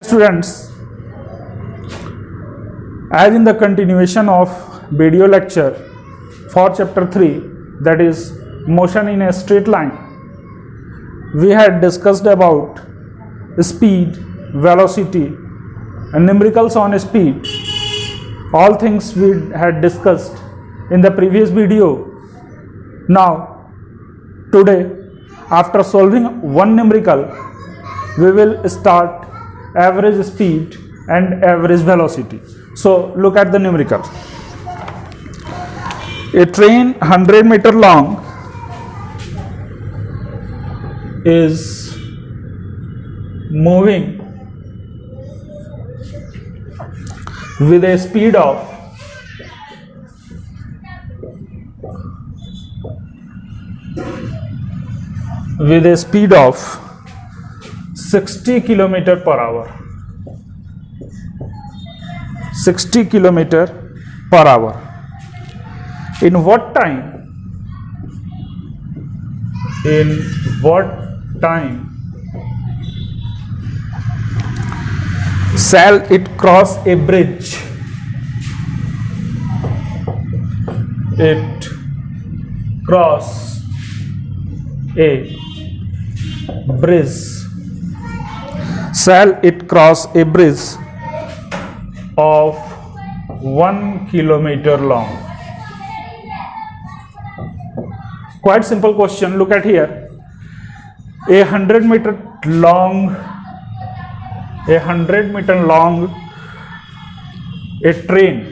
Students, as in the continuation of video lecture for chapter 3, that is motion in a straight line, we had discussed about speed, velocity and numericals on speed. All things we had discussed in the previous video. Now today, after solving one numerical, we will start average speed and average velocity. So look at the numerical. A train 100-meter long is moving with a speed of 60 kilometer per hour. 60 kilometer per hour. In what time? In what time shall it cross a bridge? It cross a bridge. Shall it cross a bridge of 1 kilometer long? Quite simple question. Look at here. A 100-meter long, a train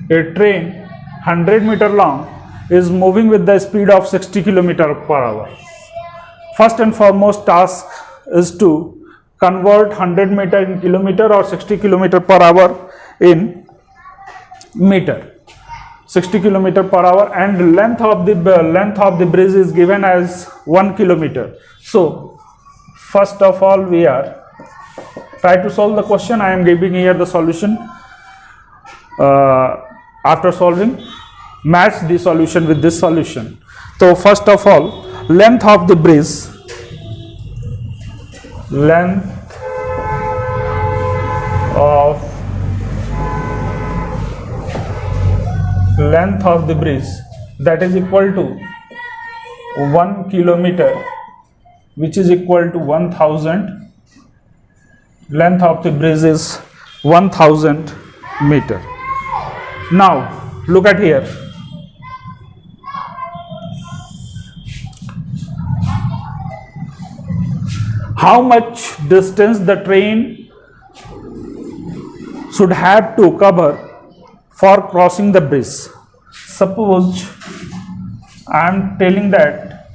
100-meter long is moving with the speed of 60 kilometer per hour. First and foremost task is to convert 100 meter in kilometer or 60 kilometer per hour in meter. 60 kilometer per hour, and length of the bridge is given as 1 kilometer. So first of all, we are try to solve the question. I am giving here the solution. After solving, match the solution with this solution. So first of all, length of the bridge that is equal to 1 kilometer, which is equal to 1000. Length of the bridge is 1000 meter. Now look at here. How much distance the train should have to cover for crossing the bridge? Suppose I am telling that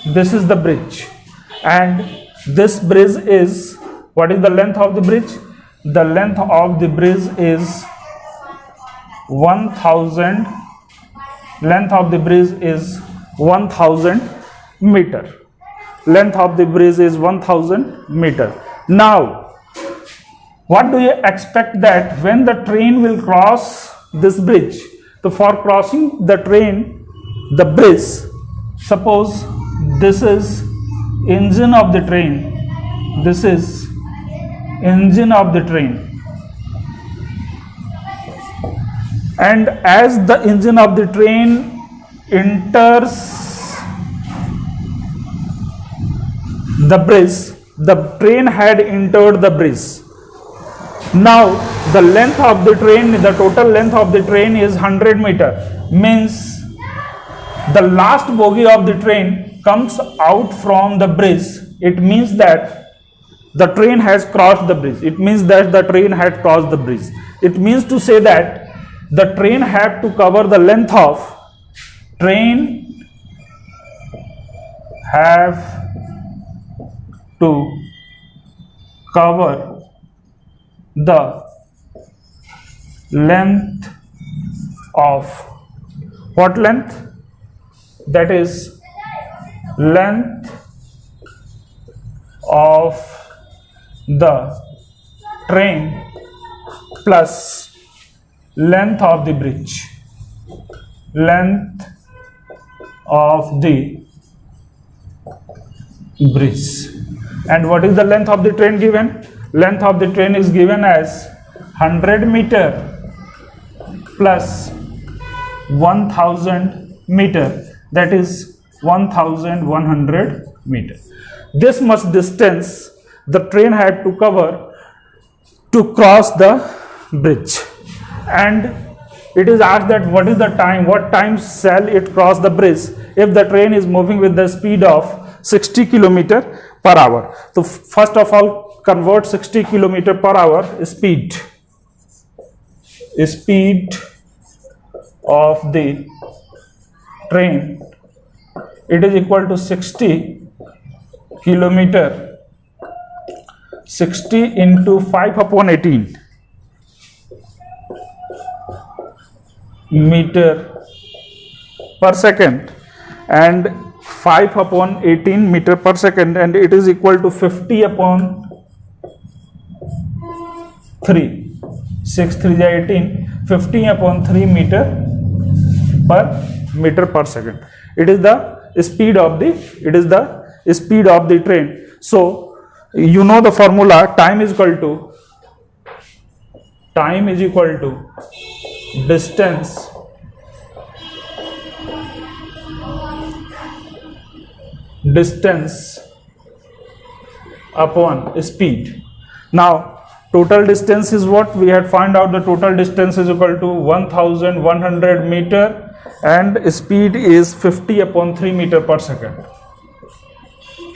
this is the bridge, and this bridge is, what is the length of the bridge? The length of the bridge is 1000. Length of the bridge is 1000 meter. Length of the bridge is 1000 meter. Now what do you expect that when the train will cross this bridge? So for crossing the bridge, suppose this is engine of the train. This is engine of the train, and as the engine of the train enters the bridge, the train had entered the bridge. Now the length of the train, the total length of the train is 100 meter, means the last bogie of the train comes out from the bridge. It means that the train has crossed the bridge. It means that the train had crossed the bridge. It means to say that the train had to cover the length of the length of what length? That is length of the train plus length of the bridge. Length of the bridge. And what is the length of the train given? Length of the train is given as 100 meter plus 1000 meter, that is 1100 meter. This much distance the train had to cover to cross the bridge, and it is asked that what is the time, what time shall it cross the bridge if the train is moving with the speed of 60 km per hour. So first of all, convert 60 km per hour speed of the train, it is equal to 60 kilometer, 60 into 5 upon 18 meter per second, and 5 upon 18 meter per second, and it is equal to 50 upon 3, 6 3 is 18, 50 upon 3 meter per second. It is the speed of the train. So you know the formula, time is equal to distance upon speed. Now total distance is what we had found out. The total distance is equal to 1100 meter and speed is 50 upon 3 meter per second.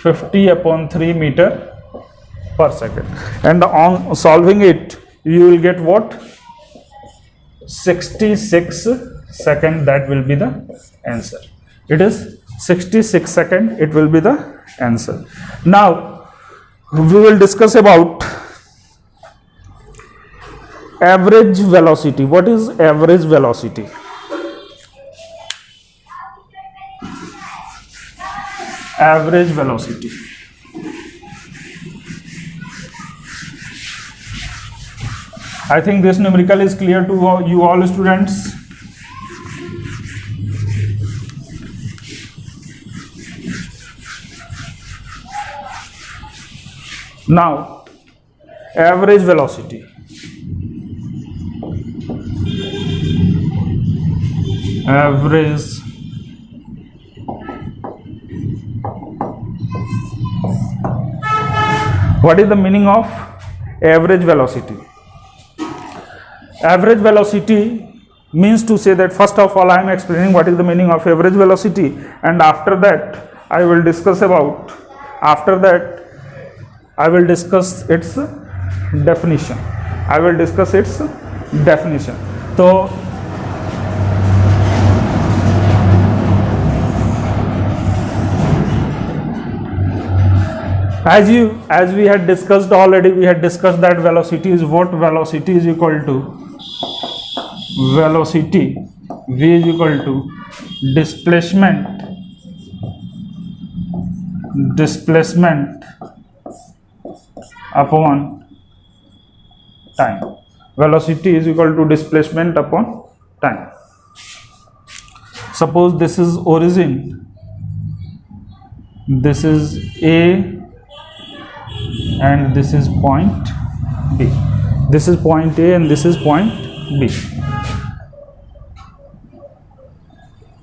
50 upon 3 meter per second. And on solving it, you will get what? 66 second. That will be the answer. It is 66 second. It will be the answer. Now we will discuss about average velocity. What is average velocity? Average velocity. I think this numerical is clear to you all students. Now, average velocity. Average what is the meaning of average velocity? Average velocity means to say that first of all I am explaining what is the meaning of average velocity, and after that I will discuss its definition. So as we had discussed already, we had discussed that velocity is what? Velocity is equal to velocity, v is equal to displacement upon time. Velocity is equal to displacement upon time. Suppose this is origin, this is A and this is point B. This is point A and this is point B.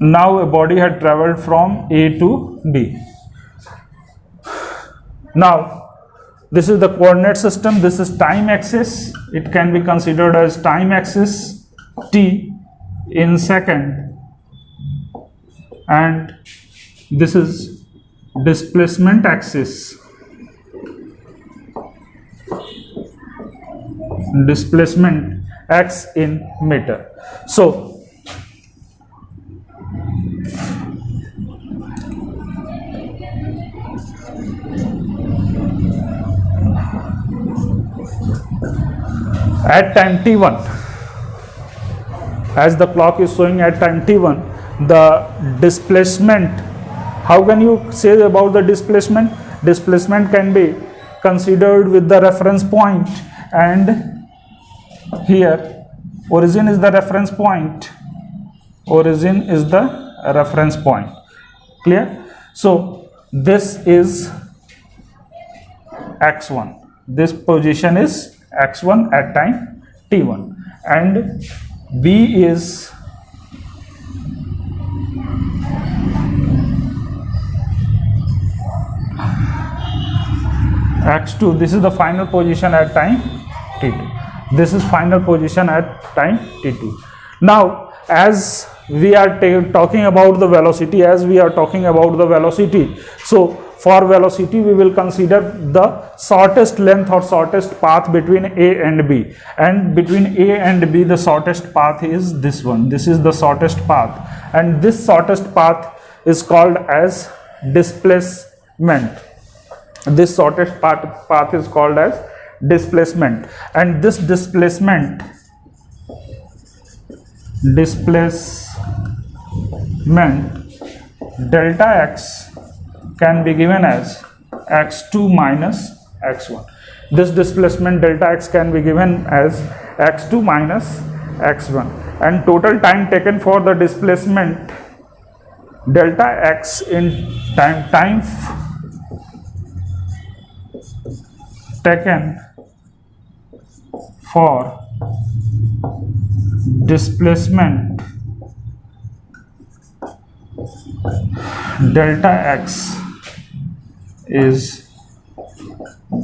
Now a body had traveled from A to B. Now this is the coordinate system, this is time axis. It can be considered as time axis t in second, and this is displacement axis. Displacement x in meter. So at time t1, as the clock is showing at time t1, the displacement, how can you say about the displacement? Displacement can be considered with the reference point, and here origin is the reference point. Clear? So this is x1. This position is x1 at time t1, and B is x2. This is the final position at time t2. This is final position at time t2. Now, as we are talking about the velocity, so for velocity we will consider the shortest length or shortest path between A and B, and between A and B the shortest path is this one. This is the shortest path, and this shortest path is called as displacement. This shortest path is called as displacement, and this displacement delta x can be given as x2 minus x1. This displacement delta x can be given as x2 minus x1, and total time taken for the displacement delta x in time taken for displacement delta x is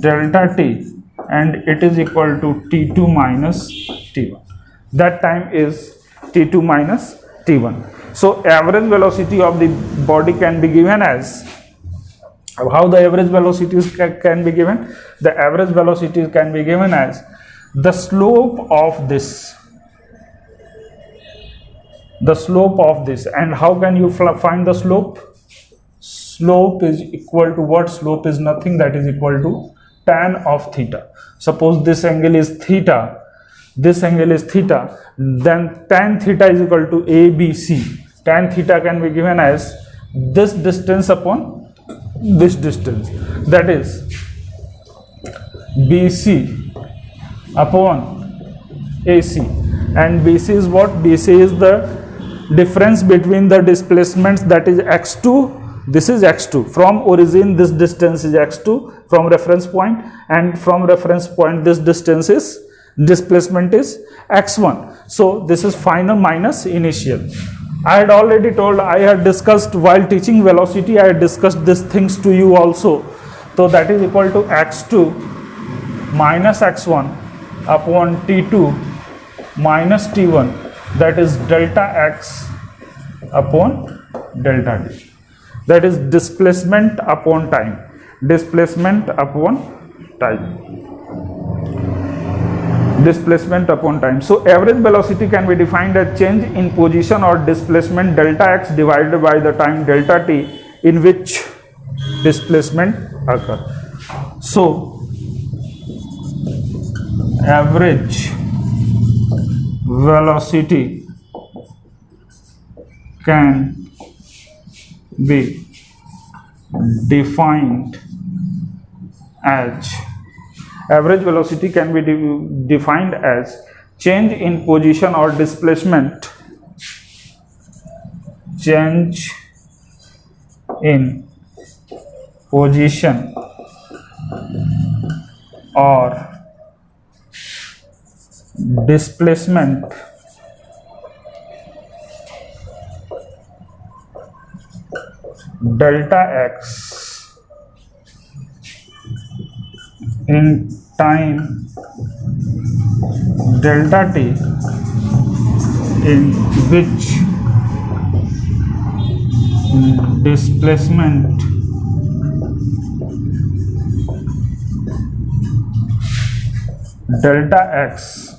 delta t, and it is equal to t2 minus t1. That time is t2 minus t1. So average velocity of the body can be given as, how the average velocities can be given? The average velocity can be given as the slope of this. And how can you find the slope? Slope is equal to what? Slope is nothing, that is equal to tan of theta. Suppose this angle is theta, then tan theta is equal to ABC. Tan theta can be given as this distance upon this distance, that is BC upon AC. And BC is what? BC is the difference between the displacements, that is x2. This is x2. From origin this distance is x2 from reference point, and from reference point this distance is, displacement is x1. So this is final minus initial. I had already told, I had discussed while teaching velocity, I had discussed these things to you also. So that is equal to x2 minus x1 upon t2 minus t1, that is delta x upon delta t. That is displacement upon time. Displacement upon time. So average velocity can be defined as change in position or displacement delta x divided by the time delta t in which displacement occur. So average velocity can be defined as change in position or displacement, change in position or displacement delta x in time delta t in which displacement delta x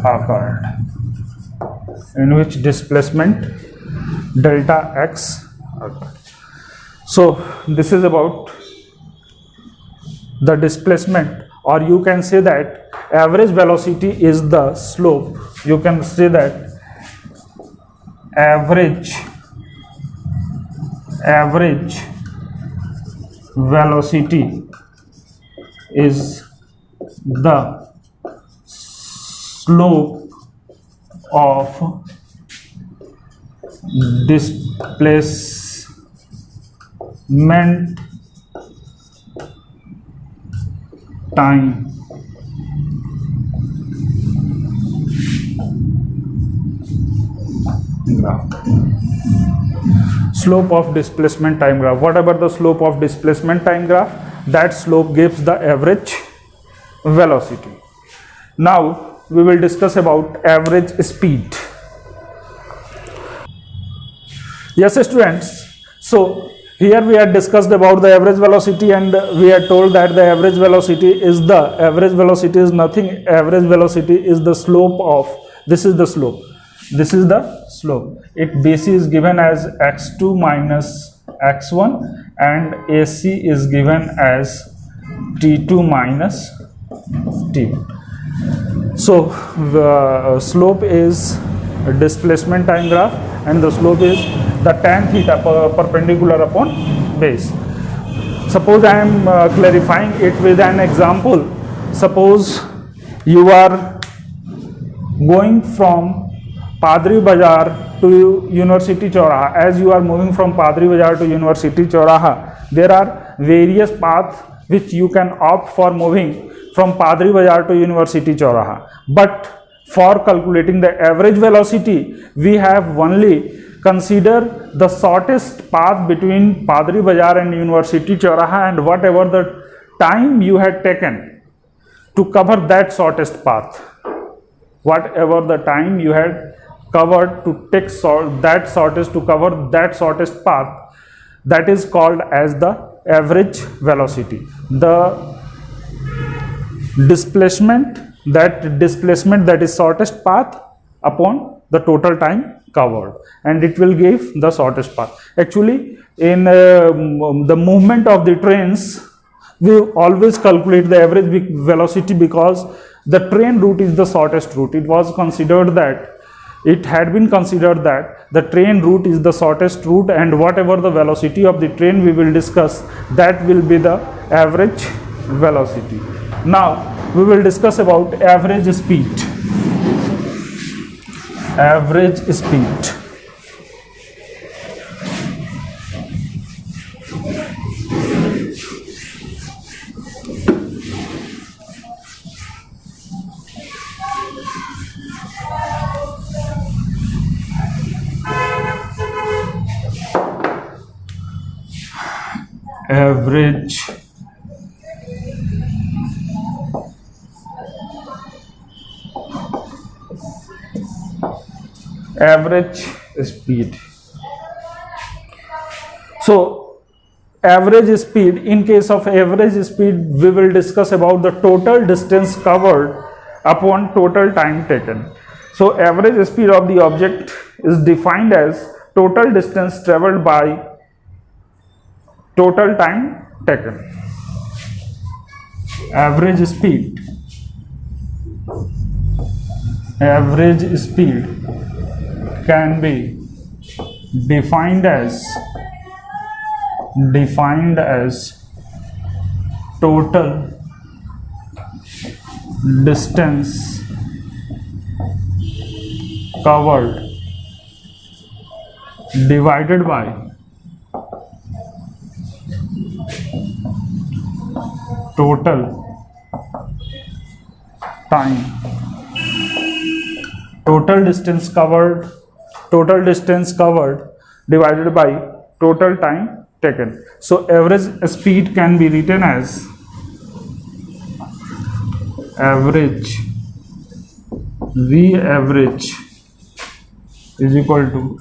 occurred, in which displacement delta x occurred. So this is about the displacement, or you can say that average velocity is the slope. You can say that average velocity is the slope of displacement time graph. Slope of displacement time graph. Whatever the slope of displacement time graph, that slope gives the average velocity. Now we will discuss about average speed. Yes students, so here we had discussed about the average velocity, and we had told that the average velocity is nothing. Average velocity is the slope of, this is the slope, it BC is given as x2 minus x1 and AC is given as t2 minus t1. So the slope is a displacement time graph and the slope is the tan theta perpendicular upon base. Suppose I am clarifying it with an example. Suppose you are going from Padri Bazaar to University Chauraha. As you are moving from Padri Bazaar to University Chauraha, there are various paths which you can opt for moving from Padri Bazaar to University Chauraha. But for calculating the average velocity, we have only consider the shortest path between Padri Bazaar and University Chauraha, and whatever the time you had taken to cover that shortest path, whatever the time you had covered to take that shortest path, that is called as the average velocity. The displacement that is shortest path upon the total time covered, and it will give the shortest path. Actually, in the movement of the trains, we always calculate the average velocity because the train route is the shortest route. It had been considered that the train route is the shortest route, and whatever the velocity of the train we will discuss, that will be the average velocity. Now we will discuss about average speed. Average speed. Average speed. So average speed, in case of average speed, we will discuss about the total distance covered upon total time taken. So average speed of the object is defined as total distance traveled by total time taken. Average speed can be defined as total distance covered divided by total time. Total distance covered divided by total time taken. So average speed can be written as V average is equal to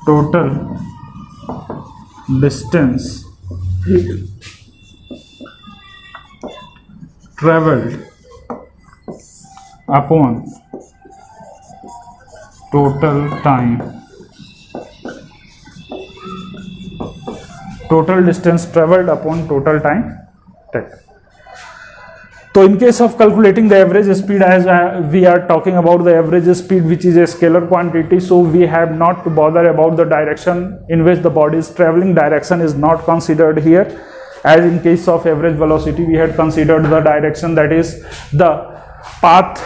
total distance traveled upon total time. Total distance traveled upon total time taken. So in case of calculating the average speed, as we are talking about the average speed, which is a scalar quantity, so we have not to bother about the direction in which the body is traveling. Direction is not considered here. As in case of average velocity, we had considered the direction, that is the path